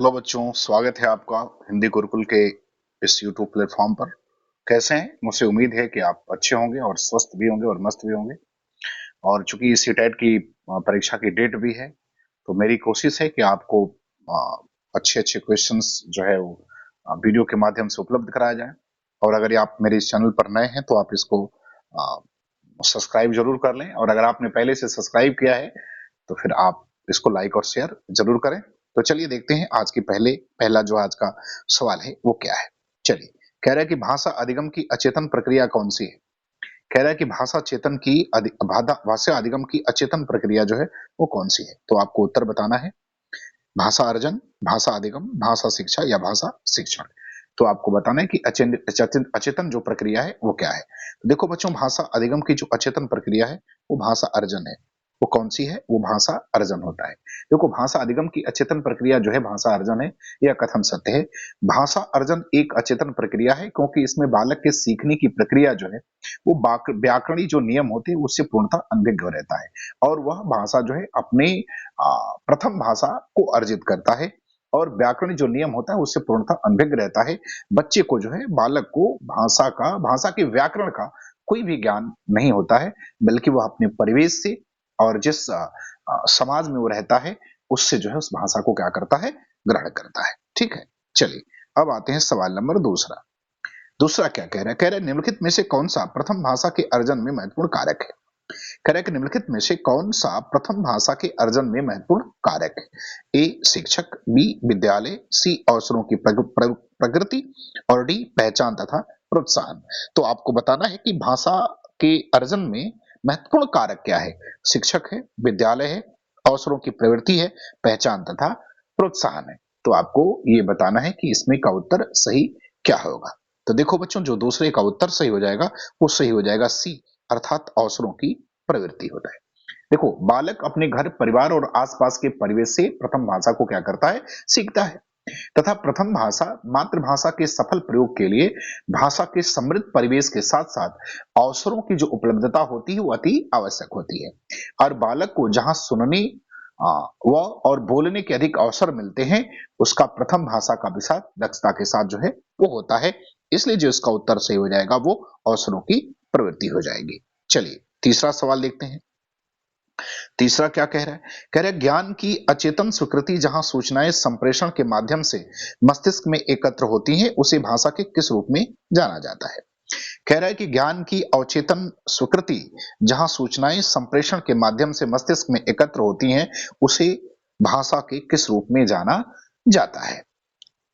Hello बच्चों, स्वागत है आपका हिंदी गुरुकुल के इस यूट्यूब प्लेटफॉर्म पर। कैसे हैं? मुझे उम्मीद है कि आप अच्छे होंगे और स्वस्थ भी होंगे और मस्त भी होंगे। और चूंकि इस टेट की परीक्षा की डेट भी है, तो मेरी कोशिश है कि आपको अच्छे अच्छे क्वेश्चंस जो है वो वीडियो के माध्यम से उपलब्ध कराया जाए। और अगर आप मेरे इस चैनल पर नए हैं तो आप इसको सब्सक्राइब जरूर कर लें, और अगर आपने पहले से सब्सक्राइब किया है तो फिर आप इसको लाइक और शेयर जरूर करें। तो चलिए देखते हैं आज की पहला जो आज का सवाल है वो क्या है। चलिए, कह रहा है कि भाषा अधिगम की अचेतन प्रक्रिया कौन सी है। कह रहा है कि भाषा अधिगम की अचेतन प्रक्रिया जो है वो कौन सी है। तो आपको उत्तर बताना है। भाषा अर्जन, भाषा अधिगम, भाषा शिक्षा या भाषा शिक्षण। तो आपको बताना है कि अचेतन जो प्रक्रिया है वो क्या है। तो देखो बच्चों, भाषा अधिगम की जो अचेतन प्रक्रिया है वो भाषा अर्जन है। वो कौन सी है? वो भाषा अर्जन होता है। देखो, भाषा अधिगम की अचेतन प्रक्रिया जो है भाषा अर्जन है। यह कथन सत्य है। भाषा अर्जन एक अचेतन प्रक्रिया है क्योंकि इसमें बालक के सीखने की प्रक्रिया जो है वो व्याकरणिक जो नियम होते हैं उससे पूर्णतः अनभिज्ञ रहता है। और वह भाषा जो है अपने प्रथम भाषा को अर्जित करता है, और व्याकरण जो नियम होता है उससे पूर्णतः अनभिज्ञ रहता है। बच्चे को जो है, बालक को भाषा के व्याकरण का कोई भी ज्ञान नहीं होता है, बल्कि वह अपने परिवेश से और जिस समाज में वो रहता है उससे जो है उस भाषा को क्या करता है, ग्रहण करता है। ठीक है। चलिए, अब आते हैं सवाल नंबर दूसरा। दूसरा क्या कह रहा है? कह रहा है निम्नलिखित में से कौन सा प्रथम भाषा के अर्जन में महत्वपूर्ण कारक है। कह रहा है कि निम्नलिखित में से कौन सा प्रथम भाषा के अर्जन में महत्वपूर्ण कारक है। ए शिक्षक, बी विद्यालय, सी अवसरों की प्रकृति, और डी पहचान तथा प्रोत्साहन। तो आपको बताना है कि भाषा के अर्जन में महत्वपूर्ण कारक क्या है। शिक्षक है, विद्यालय है, अवसरों की प्रवृत्ति है, पहचान तथा प्रोत्साहन है। तो आपको ये बताना है कि इसमें का उत्तर सही क्या होगा। तो देखो बच्चों, जो दूसरे का उत्तर सही हो जाएगा वो सही हो जाएगा सी, अर्थात अवसरों की प्रवृत्ति होता है। देखो, बालक अपने घर परिवार और आसपास के परिवेश से प्रथम भाषा को क्या करता है, सीखता है। तथा प्रथम भाषा मातृभाषा के सफल प्रयोग के लिए भाषा के समृद्ध परिवेश के साथ साथ अवसरों की जो उपलब्धता होती है वो अति आवश्यक होती है। और बालक को जहां सुनने आ, व और बोलने के अधिक अवसर मिलते हैं, उसका प्रथम भाषा का विकास दक्षता के साथ जो है वो होता है। इसलिए जो इसका उत्तर सही हो जाएगा वो अवसरों की प्रवृत्ति हो जाएगी। चलिए, तीसरा सवाल देखते हैं। तीसरा क्या कह रहा है? कह रहा है ज्ञान की अचेतन स्वीकृति जहां सूचनाएं संप्रेषण के माध्यम से मस्तिष्क में एकत्र होती हैं, उसे भाषा के किस रूप में जाना जाता है। कह रहा है कि ज्ञान की अवचेतन स्वीकृति जहां सूचनाएं संप्रेषण के माध्यम से मस्तिष्क में एकत्र होती हैं, उसे भाषा के किस रूप में जाना जाता है।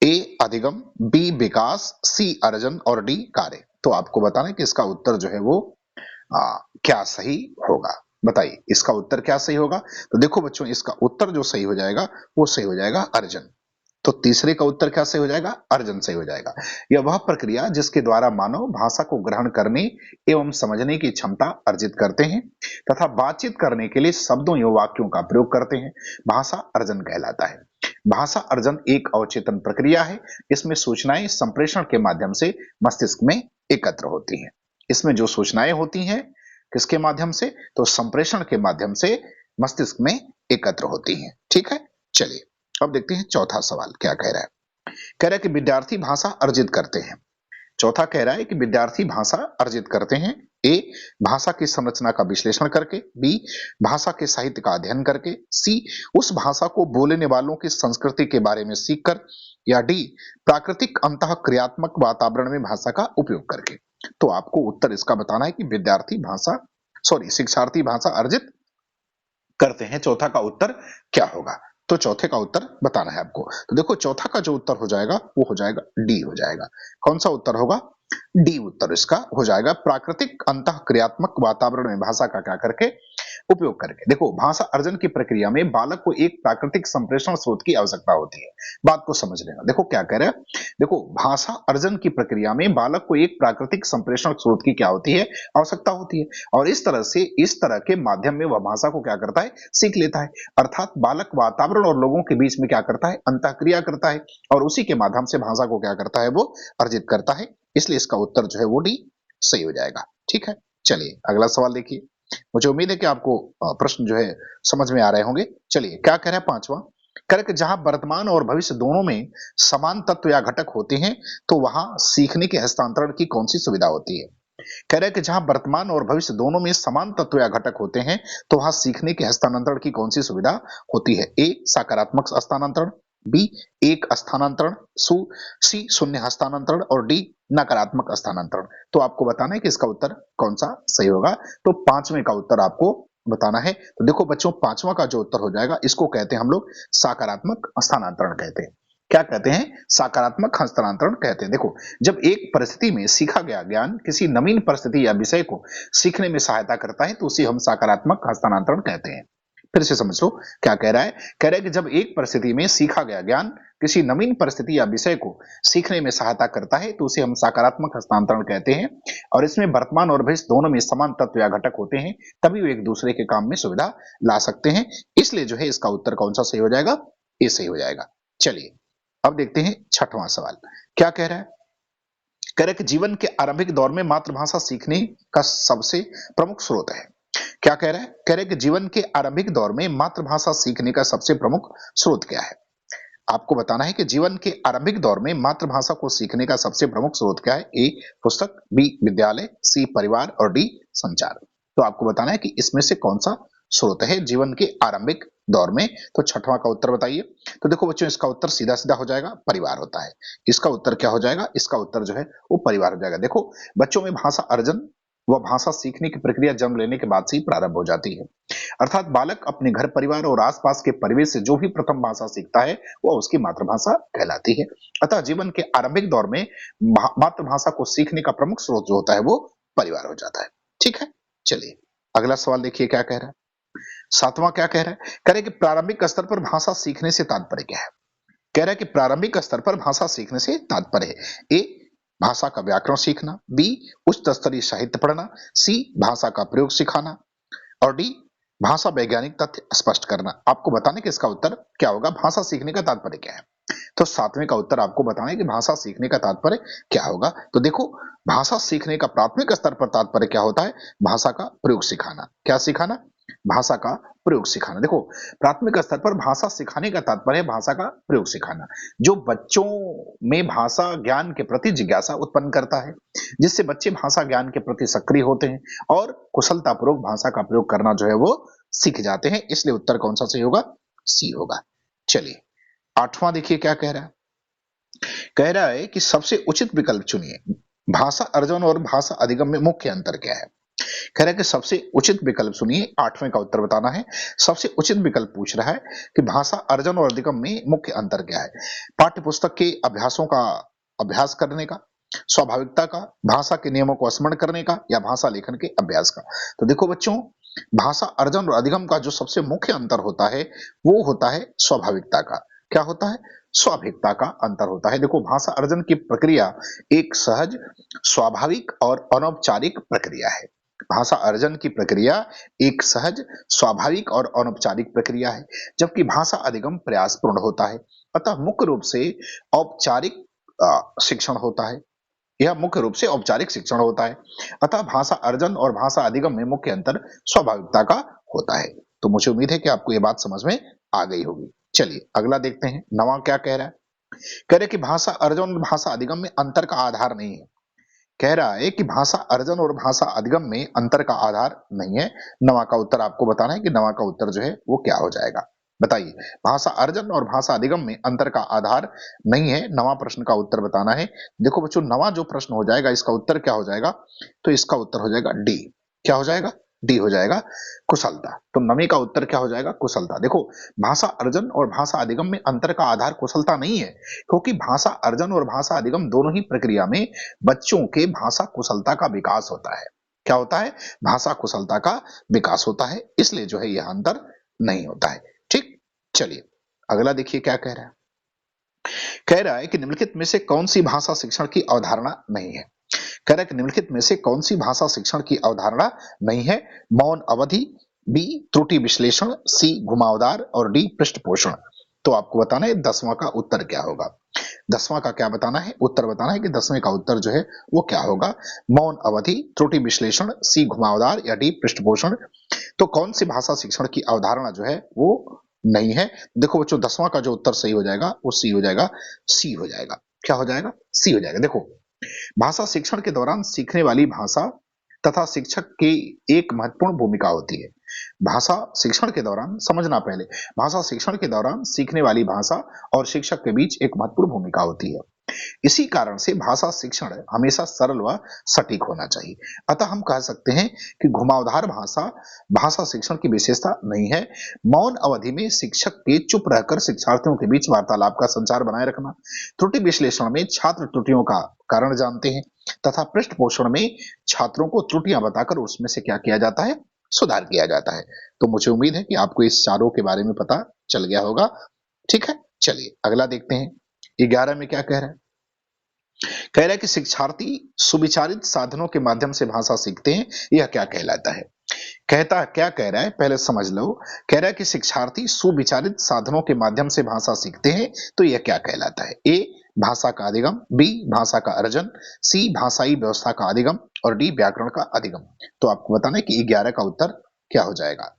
ए अधिगम, बी विकास, सी अर्जन और डी कार्य। तो आपको बताना है कि इसका उत्तर जो है वो क्या सही होगा। बताइए इसका उत्तर क्या सही होगा। तो देखो बच्चों, इसका उत्तर जो सही हो जाएगा वो सही हो जाएगा अर्जन। तो तीसरे का उत्तर क्या सही हो जाएगा? अर्जन सही हो जाएगा। यह वह प्रक्रिया जिसके द्वारा मानव भाषा को ग्रहण करने एवं समझने की क्षमता अर्जित करते हैं तथा बातचीत करने के लिए शब्दों एवं वाक्यों का प्रयोग करते हैं, भाषा अर्जन कहलाता है। भाषा अर्जन एक अवचेतन प्रक्रिया है। इसमें सूचनाएं संप्रेषण के माध्यम से मस्तिष्क में एकत्र होती हैं। इसमें जो सूचनाएं होती हैं किसके माध्यम से? तो संप्रेषण के माध्यम से मस्तिष्क में एकत्र होती हैं। ठीक है। चलिए, अब देखते हैं चौथा सवाल क्या कह रहा है। कह रहा है कि विद्यार्थी भाषा अर्जित करते हैं। चौथा कह रहा है कि विद्यार्थी भाषा अर्जित करते हैं। ए भाषा की संरचना का विश्लेषण करके, बी भाषा के साहित्य का अध्ययन करके, सी उस भाषा को बोलने वालों की संस्कृति के बारे में सीखकर, या डी प्राकृतिक अंतः क्रियात्मक वातावरण में भाषा का उपयोग करके। तो आपको उत्तर इसका बताना है कि शिक्षार्थी भाषा अर्जित करते हैं। चौथा का उत्तर क्या होगा? तो चौथे का उत्तर बताना है आपको। तो देखो, चौथा का जो उत्तर हो जाएगा वो हो जाएगा डी हो जाएगा। कौन सा उत्तर होगा? डी उत्तर इसका हो जाएगा। प्राकृतिक अंतः क्रियात्मक वातावरण में भाषा का क्या करके उपयोग करके। देखो, भाषा अर्जन की प्रक्रिया में बालक को एक प्राकृतिक संप्रेषण स्रोत की आवश्यकता होती है। बात को समझ लेना। देखो क्या कह रहे हैं। देखो, भाषा अर्जन की प्रक्रिया में बालक को एक प्राकृतिक संप्रेषण स्रोत की क्या होती है? आवश्यकता होती है। और इस तरह के माध्यम में वह भाषा को क्या करता है? सीख लेता है। अर्थात बालक वातावरण और लोगों के बीच में क्या करता है? अंतःक्रिया करता है, और उसी के माध्यम से भाषा को क्या करता है? वो अर्जित करता है। इसलिए इसका उत्तर जो है वो डी सही हो जाएगा। ठीक है। चलिए, अगला सवाल देखिए। मुझे उम्मीद है कि आपको प्रश्न जो है समझ में आ रहे होंगे। चलिए, क्या कह रहा है पांचवा। करेक्ट, जहां वर्तमान और भविष्य दोनों में समान तत्व या घटक होते हैं तो वहां सीखने के हस्तांतरण की कौन सी सुविधा होती है? कह रहा है कि जहां वर्तमान और भविष्य दोनों में समान तत्व या घटक होते हैं तो वहां सीखने के हस्तांतरण की कौन सी सुविधा होती है? ए सकारात्मक हस्तांतरण, बी एक स्थानांतरण, सी शून्य हस्तांतरण और डी नकारात्मक हस्तांतरण। तो आपको बताना है कि इसका उत्तर कौन सा सही होगा। तो पांचवें का उत्तर आपको बताना है। तो देखो बच्चों, पांचवा का जो उत्तर हो जाएगा इसको कहते हैं हम लोग सकारात्मक हस्तांतरण कहते हैं। क्या कहते हैं? सकारात्मक हस्तांतरण कहते हैं। देखो, जब एक परिस्थिति में सीखा गया ज्ञान किसी नवीन परिस्थिति या विषय को सीखने में सहायता करता है तो उसे हम सकारात्मक हस्तांतरण कहते हैं। फिर से समझ लो क्या कह रहा है। कह रहा है कि जब एक परिस्थिति में सीखा गया ज्ञान किसी नवीन परिस्थिति या विषय को सीखने में सहायता करता है तो उसे हम सकारात्मक हस्तांतरण कहते हैं। और इसमें वर्तमान और भविष्य दोनों में समान तत्व या घटक होते हैं, तभी वे एक दूसरे के काम में सुविधा ला सकते हैं। इसलिए जो है इसका उत्तर कौन सा सही हो जाएगा? ए सही हो जाएगा। चलिए अब देखते हैं छठवां सवाल। क्या कह रहा है? कह रहा है कि जीवन के आरंभिक दौर में मातृभाषा सीखने का सबसे प्रमुख स्रोत है। क्या कह रहा है? कह रहा है कि जीवन के आरंभिक दौर में मातृभाषा सीखने का सबसे प्रमुख स्रोत क्या है? आपको बताना है कि जीवन के आरंभिक दौर में मातृभाषा को सीखने का सबसे प्रमुख स्रोत क्या है? ए पुस्तक, बी विद्यालय, सी परिवार और डी संचार। तो आपको बताना है कि इसमें से कौन सा स्रोत है जीवन के आरंभिक दौर में। तो छठवां का उत्तर बताइए। तो देखो बच्चों, इसका उत्तर सीधा सीधा हो जाएगा, परिवार होता है। इसका उत्तर क्या हो जाएगा? इसका उत्तर जो है वो परिवार हो जाएगा। देखो बच्चों में भाषा अर्जन व भाषा सीखने की प्रक्रिया जन्म लेने के बाद से ही प्रारंभ हो जाती है। अर्थात बालक अपने घर परिवार और आसपास के परिवेश से जो भी प्रथम भाषा सीखता है वह उसकी मातृभाषा कहलाती है। अतः जीवन के आरंभिक दौर में मातृभाषा को सीखने का प्रमुख स्रोत जो होता है वो परिवार हो जाता है। ठीक है, चलिए अगला सवाल देखिए क्या कह रहा है। सातवां क्या कह रहा है? कह रहा है कि प्रारंभिक स्तर पर भाषा सीखने से तात्पर्य क्या है? कह रहा है कि प्रारंभिक स्तर पर भाषा सीखने से तात्पर्य है। ए भाषा का व्याकरण सीखना, बी उच्च स्तरीय साहित्य पढ़ना, सी भाषा का प्रयोग सिखाना और डी भाषा वैज्ञानिक तथ्य स्पष्ट करना। आपको बताने कि इसका उत्तर क्या होगा, भाषा सीखने का तात्पर्य क्या है। तो सातवें का उत्तर आपको बताना है कि भाषा सीखने का तात्पर्य क्या होगा। तो देखो, भाषा सीखने का प्राथमिक स्तर पर तात्पर्य क्या होता है? भाषा का प्रयोग सिखाना। क्या सिखाना? भाषा का प्रयोग सिखाना। देखो, प्राथमिक स्तर पर भाषा सिखाने का तात्पर्य है भाषा का प्रयोग सिखाना, जो बच्चों में भाषा ज्ञान के प्रति जिज्ञासा उत्पन्न करता है, जिससे बच्चे भाषा ज्ञान के प्रति सक्रिय होते हैं और कुशलतापूर्वक भाषा का प्रयोग करना जो है वो सीख जाते हैं। इसलिए उत्तर कौन सा सही होगा? सी होगा। चलिए आठवां देखिए क्या कह रहा है। कह रहा है कि सबसे उचित विकल्प चुनिए। भाषा अर्जन और भाषा अधिगम में मुख्य अंतर क्या है? कह रहा है कि सबसे उचित विकल्प सुनिए, आठवें का उत्तर बताना है। सबसे उचित विकल्प पूछ रहा है कि भाषा अर्जन और अधिगम में मुख्य अंतर क्या है? पाठ्य पुस्तक के अभ्यासों का अभ्यास करने का, स्वाभाविकता का, भाषा के नियमों को स्मरण करने का या भाषा लेखन के अभ्यास का। तो देखो बच्चों, भाषा अर्जन और अधिगम का जो सबसे मुख्य अंतर होता है वो होता है स्वाभाविकता का। क्या होता है? स्वाभाविकता का अंतर होता है। देखो, भाषा अर्जन की प्रक्रिया एक सहज, स्वाभाविक और अनौपचारिक प्रक्रिया है। भाषा अर्जन की प्रक्रिया एक सहज, स्वाभाविक और अनौपचारिक प्रक्रिया है, जबकि भाषा अधिगम प्रयासपूर्ण होता है। अतः मुख्य रूप से औपचारिक शिक्षण होता है। यह मुख्य रूप से औपचारिक शिक्षण होता है। अतः भाषा अर्जन और भाषा अधिगम में मुख्य अंतर स्वाभाविकता का होता है। तो मुझे उम्मीद है कि आपको यह बात समझ में आ गई होगी। चलिए अगला देखते हैं, नवा क्या कह रहा है। कह रहे कि भाषा अर्जन और भाषा अधिगम में अंतर का आधार नहीं है। कह रहा है कि भाषा अर्जन और भाषा अधिगम में अंतर का आधार नहीं है। नवा का उत्तर आपको बताना है कि नवा का उत्तर जो है वो क्या हो जाएगा। बताइए, भाषा अर्जन और भाषा अधिगम में अंतर का आधार नहीं है। नवा प्रश्न का उत्तर बताना है। देखो बच्चों, नवा जो प्रश्न हो जाएगा इसका उत्तर क्या हो जाएगा? तो इसका उत्तर हो जाएगा डी। क्या हो जाएगा? डी हो जाएगा, कुशलता। तो नवे का उत्तर क्या हो जाएगा? कुशलता। देखो, भाषा अर्जन और भाषा अधिगम में अंतर का आधार कुशलता नहीं है, क्योंकि भाषा अर्जन और भाषा अधिगम दोनों ही प्रक्रिया में बच्चों के भाषा कुशलता का विकास होता है। क्या होता है? भाषा कुशलता का विकास होता है, इसलिए जो है यह अंतर नहीं होता है। ठीक, चलिए अगला देखिए क्या कह रहा है। कह रहा है कि निम्नलिखित में से कौन सी भाषा शिक्षण की अवधारणा नहीं है। कह रहा है कि निम्नलिखित में से कौन सी भाषा शिक्षण की अवधारणा नहीं है? मौन अवधि, बी त्रुटि विश्लेषण, सी घुमावदार और डी पृष्ठपोषण। तो आपको बताना है 10वां का उत्तर क्या होगा। 10वां का क्या बताना है? उत्तर बताना है कि 10वें का उत्तर जो है वो क्या होगा। मौन अवधि, त्रुटि विश्लेषण, सी घुमावदार या डी पृष्ठपोषण। तो कौन सी भाषा शिक्षण की अवधारणा जो है वो नहीं है। देखो बच्चों 10वां का जो उत्तर सही हो जाएगा वो सी हो जाएगा, सी हो जाएगा। क्या हो जाएगा? सी हो जाएगा। देखो भाषा शिक्षण के दौरान सीखने वाली भाषा तथा शिक्षक की एक महत्वपूर्ण भूमिका होती है। भाषा शिक्षण के दौरान समझना पहले, भाषा शिक्षण के दौरान सीखने वाली भाषा और शिक्षक के बीच एक महत्वपूर्ण भूमिका होती है। इसी कारण से भाषा शिक्षण हमेशा सरल व सटीक होना चाहिए। अतः हम कह सकते हैं कि घुमावदार भाषा भाषा शिक्षण की विशेषता नहीं है। मौन अवधि में शिक्षक के चुप रहकर शिक्षार्थियों के बीच वार्तालाप का संचार बनाए रखना, त्रुटि विश्लेषण में छात्र त्रुटियों का कारण जानते हैं तथा पृष्ठ पोषण में छात्रों को त्रुटियां बताकर उसमें से क्या किया जाता है? सुधार किया जाता है। तो मुझे उम्मीद है कि आपको इस चारों के बारे में पता चल गया होगा। ठीक है, चलिए अगला देखते हैं। 11 में क्या कह रहा है? कह रहा है कि शिक्षार्थी सुविचारित साधनों के माध्यम से भाषा सीखते हैं, यह क्या कहलाता है? क्या कह रहा है पहले समझ लो। कह रहा है कि शिक्षार्थी सुविचारित साधनों के माध्यम से भाषा सीखते हैं, तो यह क्या कहलाता है? ए भाषा का अधिगम, बी भाषा का अर्जन, सी भाषाई व्यवस्था का अधिगम और डी व्याकरण का अधिगम। तो आपको बताना है कि 11 का उत्तर क्या हो जाएगा।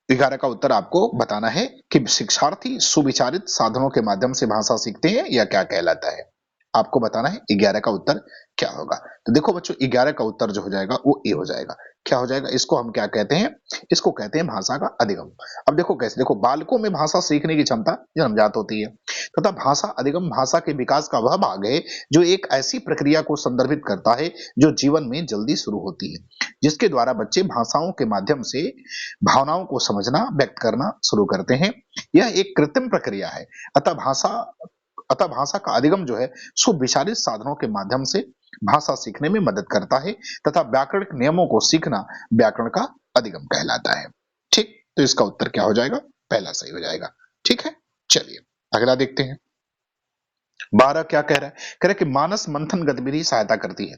11 का उत्तर आपको बताना है कि शिक्षार्थी सुविचारित साधनों के माध्यम से भाषा सीखते हैं, यह क्या कहलाता है? आपको बताना है 11 का उत्तर क्या होगा। तो देखो बच्चों 11 का उत्तर जो हो जाएगा वो ए हो जाएगा। क्या हो जाएगा? इसको हम क्या कहते हैं? इसको कहते हैं भाषा का अधिगम। अब देखो कैसे, देखो बालकों में भाषा सीखने की क्षमता जन्मजात होती है तथा भाषा अधिगम भाषा के विकास का वह भाग है जो एक ऐसी प्रक्रिया को संदर्भित करता है जो जीवन में जल्दी शुरू होती है, जिसके द्वारा बच्चे भाषाओं के माध्यम से भावनाओं को समझना, व्यक्त करना शुरू करते हैं। यह एक कृत्रिम प्रक्रिया है। अतः भाषा अतः भाषा का अधिगम जो है सुविचारित साधनों के माध्यम से भाषा सीखने में मदद करता है तथा व्याकरणिक नियमों को सीखना व्याकरण का अधिगम कहलाता है। ठीक, तो इसका उत्तर क्या हो जाएगा? पहला सही हो जाएगा। ठीक है, चलिए अगला देखते हैं। 12 क्या कह रहा है? कह रहा है कि मानस मंथन गतिविधि सहायता करती है।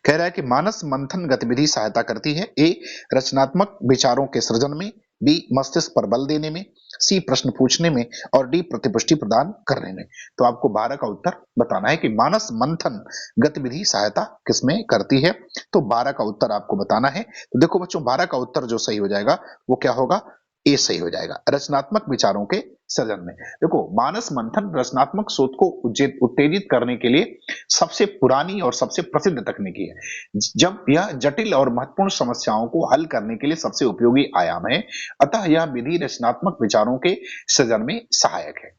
कह रहा है कि मानस मंथन गतिविधि सहायता करती है। ए रचनात्मक विचारों के सृजन में, बी मस्तिष्क पर बल देने में, सी प्रश्न पूछने में और डी प्रतिपुष्टि प्रदान करने में। तो आपको 12 का उत्तर बताना है कि मानस मंथन गतिविधि सहायता किसमें करती है। तो 12 का उत्तर आपको बताना है। तो देखो बच्चों 12 का उत्तर जो सही हो जाएगा वो क्या होगा? ए सही हो जाएगा, रचनात्मक विचारों के सृजन में। देखो मानस मंथन रचनात्मक सोच को उत्तेजित करने के लिए सबसे पुरानी और सबसे प्रसिद्ध तकनीकी है। जब यह जटिल और महत्वपूर्ण समस्याओं को हल करने के लिए सबसे उपयोगी आयाम है, अतः यह विधि रचनात्मक विचारों के सृजन में सहायक है।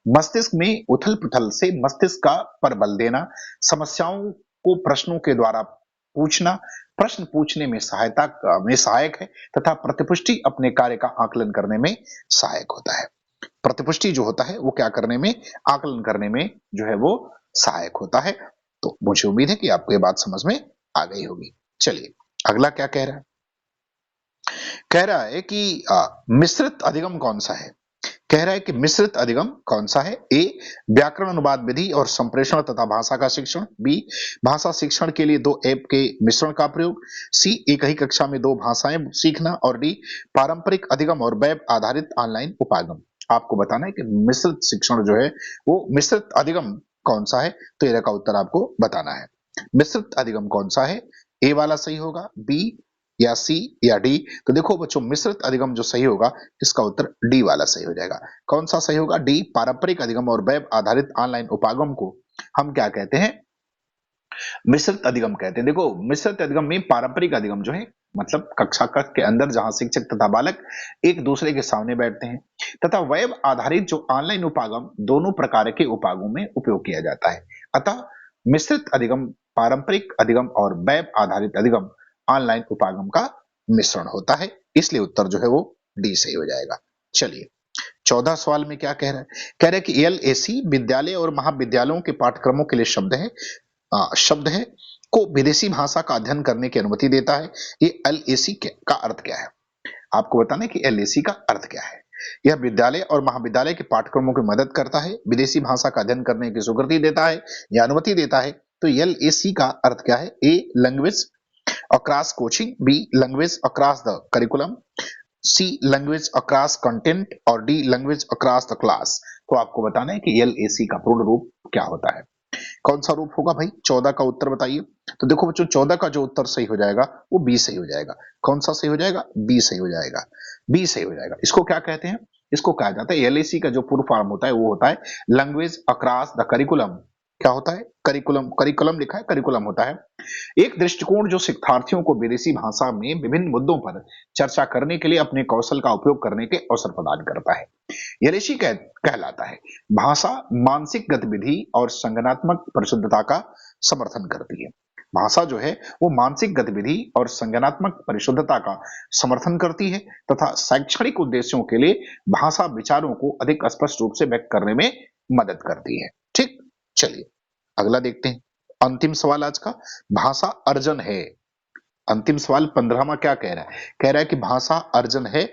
मस्तिष्क में उथल पुथल से मस्तिष्क का पर बल देना, समस्याओं को प्रश्नों के द्वारा पूछना, प्रश्न पूछने में सहायक है तथा प्रतिपुष्टि अपने कार्य का आकलन करने में सहायक होता है। प्रतिपुष्टि जो होता है वो क्या करने में? आकलन करने में जो है वो सहायक होता है। तो मुझे उम्मीद है कि आपको ये बात समझ में आ गई होगी। चलिए अगला क्या कह रहा है? कह रहा है कि मिश्रित अधिगम कौन सा है? कह रहा है कि मिश्रित अधिगम कौन सा है? ए व्याकरण अनुवाद विधि और संप्रेषण तथा भाषा का शिक्षण, बी भाषा शिक्षण के लिए दो ऐप के मिश्रण का प्रयोग, सी एक ही कक्षा में दो भाषाएं सीखना और डी पारंपरिक अधिगम और वेब आधारित ऑनलाइन उपागम। आपको बताना है कि मिश्रित शिक्षण जो है वो मिश्रित अधिगम कौन सा है। तो इसका उत्तर आपको बताना है। मिश्रित अधिगम कौन सा है? ए वाला सही होगा, बी या सी या डी। तो देखो बच्चों मिश्रित अधिगम जो सही होगा इसका उत्तर डी वाला सही हो जाएगा। कौन सा सही होगा? डी पारंपरिक अधिगम और वेब आधारित ऑनलाइन उपागम को हम क्या कहते हैं? मिश्रित अधिगम कहते हैं। देखो मिश्रित अधिगम में पारंपरिक अधिगम जो है मतलब कक्षा कक्ष के अंदर जहां शिक्षक तथा बालक एक दूसरे के सामने बैठते हैं तथा वेब आधारित जो ऑनलाइन उपागम दोनों प्रकार के उपागमों में उपयोग किया जाता है। अतः मिश्रित अधिगम पारंपरिक अधिगम और वेब आधारित अधिगम ऑनलाइन उपागम का मिश्रण होता है, इसलिए उत्तर जो है वो डी सही हो जाएगा। चलिए 14 सवाल में क्या कह रहा है? कह रहा है कि एलएसी विद्यालय और महाविद्यालयों के पाठ्यक्रमों के लिए शब्द है को विदेशी भाषा का अध्ययन करने की अनुमति देता है। ये एलएसी का अर्थ क्या है? आपको बताना है कि एलएसी का अर्थ क्या है। यह विद्यालय और महाविद्यालय के पाठ्यक्रमों की मदद करता है, विदेशी भाषा का अध्ययन करने की स्वीकृति देता है या अनुमति देता है। तो एलएसी का अर्थ क्या है? A language across coaching, B language across the curriculum, C language across content और D language across the class. तो आपको बताना है कि एलएसी का पूर्ण रूप क्या होता है। कौन सा रूप होगा भाई? 14 का उत्तर बताइए। तो देखो बच्चों 14 का जो उत्तर सही हो जाएगा वो बी सही हो जाएगा। कौन सा सही हो जाएगा? बी सही हो जाएगा। बी सही हो जाएगा। इसको क्या कहते हैं? इसको कहा जाता है। एलएसी का जो पूर्व फॉर्म होता है वो होता है लैंग्वेज अक्रॉस द करिकुलम। क्या होता है? करिकुलम, करिकुलम लिखा है, करिकुलम होता है एक दृष्टिकोण जो शिक्षार्थियों को विदेशी भाषा में विभिन्न मुद्दों पर चर्चा करने के लिए अपने कौशल का उपयोग करने के अवसर प्रदान करता है। यलेशी कहलाता है। भाषा मानसिक गतिविधि और संज्ञानात्मक परिशुद्धता का समर्थन करती है। भाषा जो है वो मानसिक गतिविधि और संज्ञानात्मक परिशुद्धता का समर्थन करती है तथा शैक्षणिक उद्देश्यों के लिए भाषा विचारों को अधिक स्पष्ट रूप से व्यक्त करने में मदद करती है। ठीक, चलिए अगला देखते हैं। अंतिम सवाल आज का, भाषा अर्जन है। अंतिम सवाल 15वां क्या कह रहा है? कह रहा है कि भाषा अर्जन है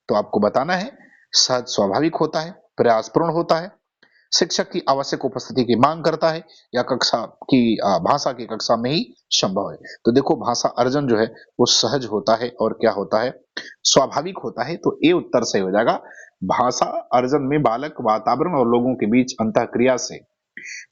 तो आपको बताना है सहज स्वाभाविक होता है, प्रयासपूर्ण होता है, शिक्षक की आवश्यक उपस्थिति की मांग करता है या कक्षा की भाषा की कक्षा में ही संभव है। तो देखो भाषा अर्जन जो है वो सहज होता है और क्या होता है? स्वाभाविक होता है। तो ए उत्तर सही हो जाएगा। भाषा अर्जन में बालक वातावरण और लोगों के बीच अंतःक्रिया से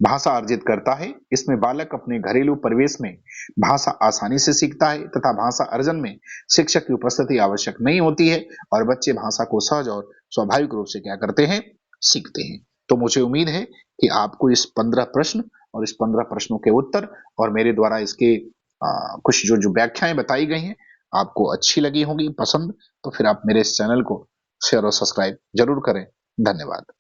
भाषा अर्जित करता है। इसमें बालक अपने घरेलू परिवेश में भाषा आसानी से सीखता है तथा भाषा अर्जन में शिक्षक की उपस्थिति आवश्यक नहीं होती है और बच्चे भाषा को सहज और स्वाभाविक रूप से क्या करते हैं? सीखते हैं। तो मुझे उम्मीद है कि आपको इस 15 प्रश्न और इस 15 प्रश्नों के उत्तर और मेरे द्वारा इसके कुछ जो व्याख्याएं बताई गई हैं आपको अच्छी लगी होंगी, पसंद, तो फिर आप मेरे इस चैनल को शेयर और सब्सक्राइब जरूर करें। धन्यवाद।